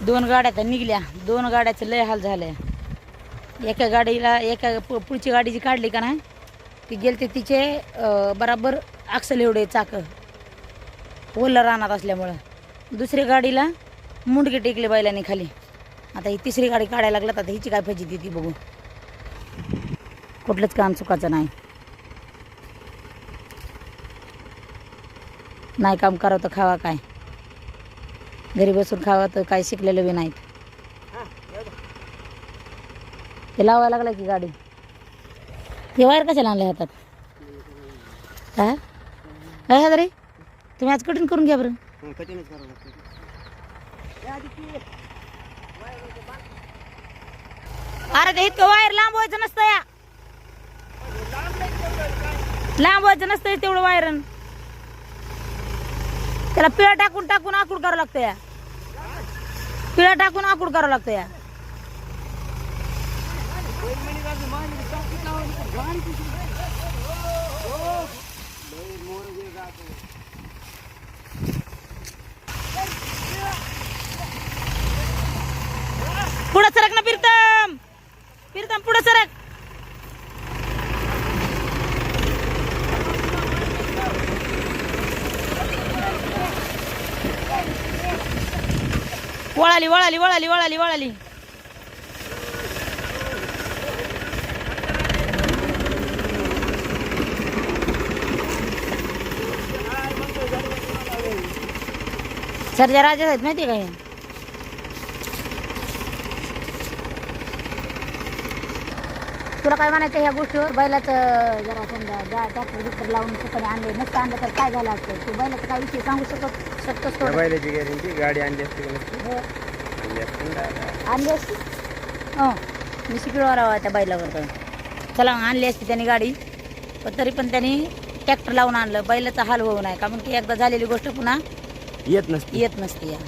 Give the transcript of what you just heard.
2 गाड्या तर निघल्या, 2 गाड्याचं लय हाल झालंय. एका गाडीला पुढची गाडी जी काढली का नाही ती गेलते तिचे बराबर अक्सल एवढे चाकं ओलं रानात असल्यामुळं. दुसऱ्या गाडीला मुंडके टेकले बैलांनी खाली. आता ही तिसरी गाडी काढायला लागला तर हिची काय फजिती ती बघू. कुठलंच काम चुकाचं नाही. नाही काम करावं तर खावा काय, घरी बसून खावा तर काय शिकलेलं बी नाहीत. ते लावायला लागलं की गाडी. हे वायर कशाला आणले हातात? हा काय रे तुम्ही आज कठीण करून घ्या बरं. अरे ते इतकं वायर लांब व्हायचं नसतं या, लांब व्हायचं नसतं तेवढं वायरन. त्याला पिळा टाकून टाकून आखूड करावं लागतं या, पिळा टाकून आखूड करावं लागतं या. पुढं सरक ना प्रीतम, प्रीतम पुढं सरक. वळाली वळाली वळाली वळाली वळाली. सर्जा राजा आहेत माहिती का हे? तुला काय म्हणायचं ह्या गोष्टीवर? बैलाचं जरा समजा ट्रॅक्टर बिक्टर लावून ठिकाणी आणले नसतं, आणलं तर काय झालं असतं? तू बैलाचा काय विषय सांगू शकतोस? बैलाची गॅरंटी गाडी आणली असते आणली असती. हो मी शिकवणार त्या बैलावर तर चला आणली असती त्यांनी गाडी, पण तरी पण त्यांनी ट्रॅक्टर लावून आणलं. बैलाचा हाल होऊ नये, कारण की एकदा झालेली गोष्ट पुन्हा येत नसते. येत नसते या.